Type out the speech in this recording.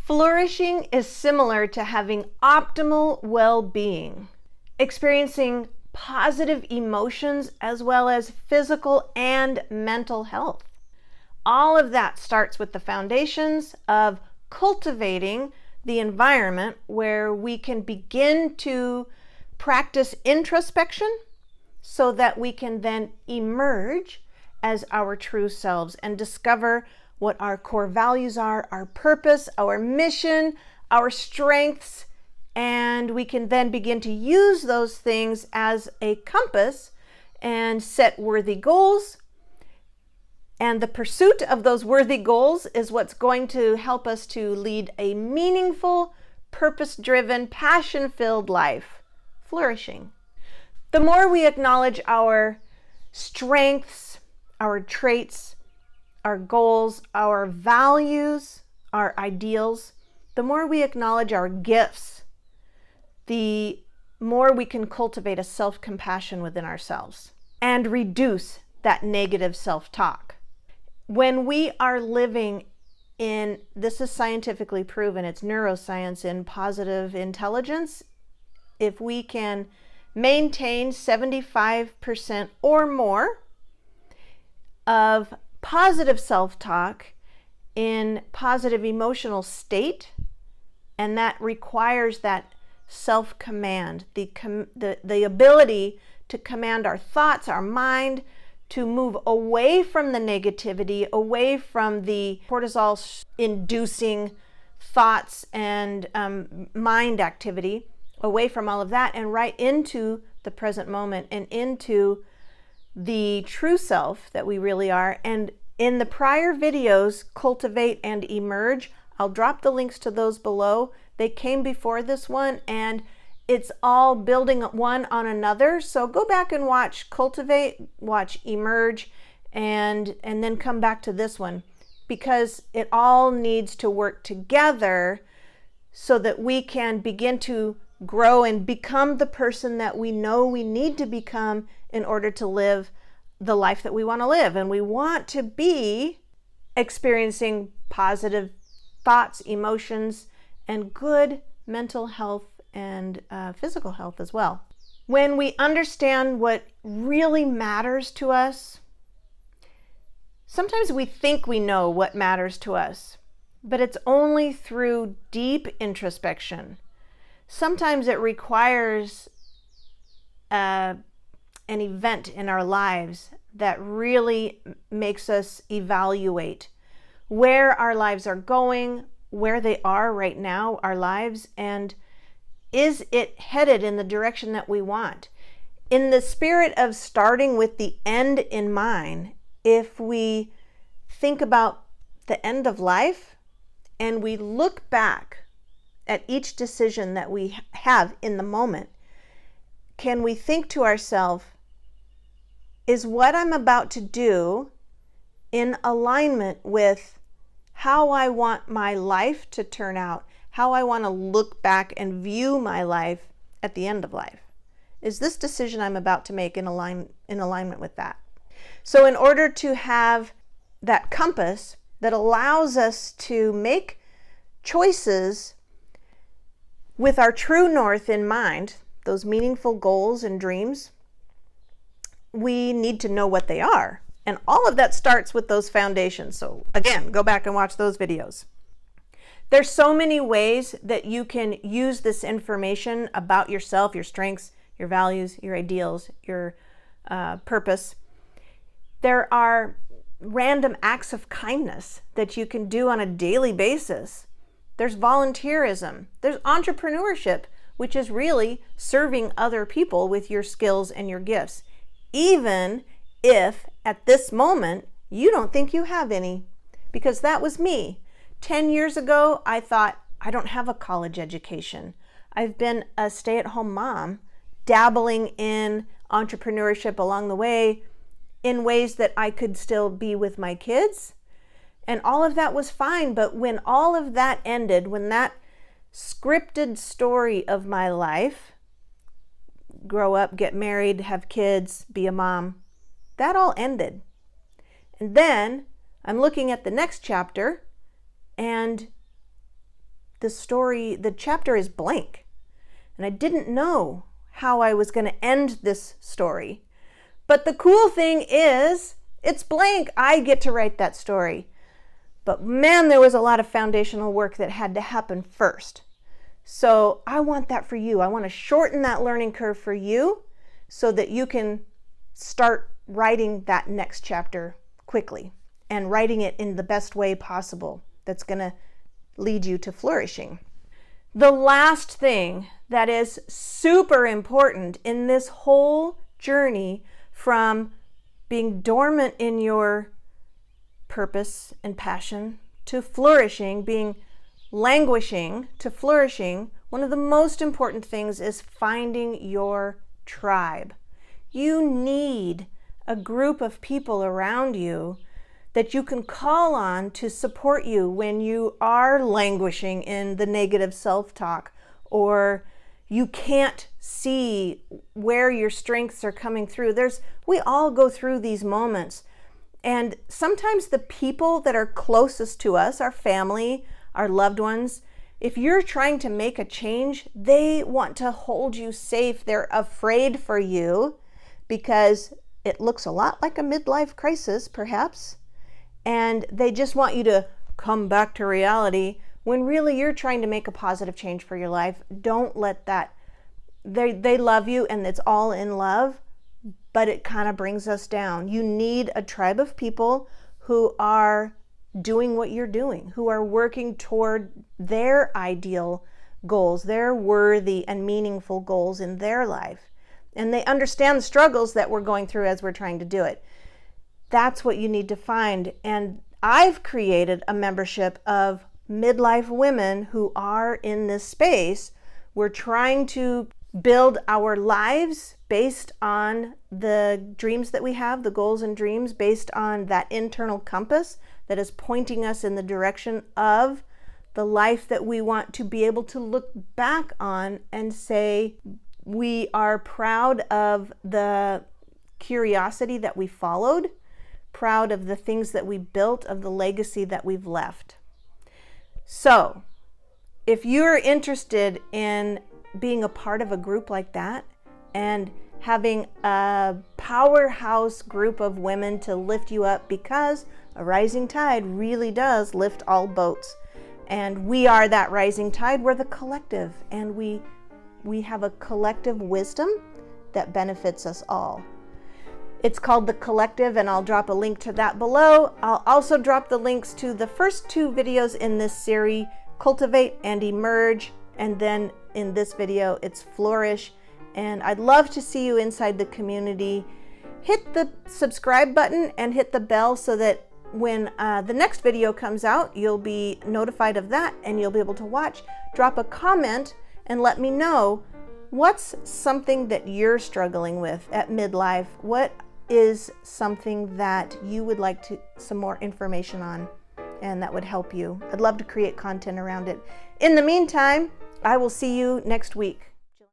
Flourishing is similar to having optimal well-being, experiencing positive emotions as well as physical and mental health. All of that starts with the foundations of cultivating the environment where we can begin to practice introspection so that we can then emerge as our true selves and discover what our core values are, our purpose, our mission, our strengths, and we can then begin to use those things as a compass and set worthy goals. And the pursuit of those worthy goals is what's going to help us to lead a meaningful, purpose-driven, passion-filled life, flourishing. The more we acknowledge our strengths, our traits, our goals, our values, our ideals, the more we acknowledge our gifts, the more we can cultivate a self-compassion within ourselves and reduce that negative self-talk. When we are living in, this is scientifically proven, it's neuroscience in positive intelligence, if we can maintain 75% or more of positive self-talk in positive emotional state, and that requires that self-command, the ability to command our thoughts, our mind, to move away from the negativity, away from the cortisol-inducing thoughts and mind activity, away from all of that and right into the present moment and into the true self that we really are. And in the prior videos, Cultivate and Emerge, I'll drop the links to those below. They came before this one and it's all building one on another. So go back and watch Cultivate, watch Emerge, and then come back to this one, because it all needs to work together so that we can begin to grow and become the person that we know we need to become in order to live the life that we want to live. And we want to be experiencing positive thoughts, emotions, and good mental health and physical health as well. When we understand what really matters to us, sometimes we think we know what matters to us, but it's only through deep introspection. Sometimes it requires an event in our lives that really makes us evaluate where our lives are going, where they are right now, our lives, and is it headed in the direction that we want? In the spirit of starting with the end in mind, if we think about the end of life and we look back at each decision that we have in the moment, can we think to ourselves, is what I'm about to do in alignment with how I want my life to turn out, how I want to look back and view my life at the end of life? Is this decision I'm about to make in alignment with that? So in order to have that compass that allows us to make choices with our true north in mind, those meaningful goals and dreams, we need to know what they are. And all of that starts with those foundations. So again, go back and watch those videos. There's so many ways that you can use this information about yourself, your strengths, your values, your ideals, your purpose. There are random acts of kindness that you can do on a daily basis. There's volunteerism. There's entrepreneurship, which is really serving other people with your skills and your gifts, even if at this moment you don't think you have any, because that was me. 10 years ago, I thought, I don't have a college education. I've been a stay-at-home mom, dabbling in entrepreneurship along the way in ways that I could still be with my kids. And all of that was fine. But when all of that ended, when that scripted story of my life, grow up, get married, have kids, be a mom, that all ended. And then I'm looking at the next chapter, and the story, the chapter is blank. And I didn't know how I was going to end this story. But the cool thing is, it's blank. I get to write that story. But man, there was a lot of foundational work that had to happen first. So I want that for you. I want to shorten that learning curve for you so that you can start writing that next chapter quickly and writing it in the best way possible that's going to lead you to flourishing. The last thing that is super important in this whole journey from being dormant in your purpose and passion to flourishing, being languishing to flourishing, one of the most important things is finding your tribe. You need a group of people around you that you can call on to support you when you are languishing in the negative self-talk, or you can't see where your strengths are coming through. We all go through these moments. And sometimes the people that are closest to us, our family, our loved ones, if you're trying to make a change, they want to hold you safe. They're afraid for you because it looks a lot like a midlife crisis, perhaps. And they just want you to come back to reality when really you're trying to make a positive change for your life. Don't let that, they love you and it's all in love, but it kind of brings us down. You need a tribe of people who are doing what you're doing, who are working toward their ideal goals, their worthy and meaningful goals in their life. And they understand the struggles that we're going through as we're trying to do it. That's what you need to find. And I've created a membership of midlife women who are in this space. We're trying to build our lives based on the dreams that we have, the goals and dreams, based on that internal compass that is pointing us in the direction of the life that we want to be able to look back on and say we are proud of the curiosity that we followed, proud of the things that we built, of the legacy that we've left. So, if you're interested in being a part of a group like that and having a powerhouse group of women to lift you up, because a rising tide really does lift all boats. And we are that rising tide. We're the collective, and we have a collective wisdom that benefits us all. It's called The Collective, and I'll drop a link to that below. I'll also drop the links to the first 2 videos in this series, Cultivate and Emerge, and then in this video, it's Flourish. And I'd love to see you inside the community. Hit the subscribe button and hit the bell so that when the next video comes out, you'll be notified of that and you'll be able to watch. Drop a comment and let me know what's something that you're struggling with at midlife. What is something that you would like some more information on and that would help you. I'd love to create content around it. In the meantime, I will see you next week.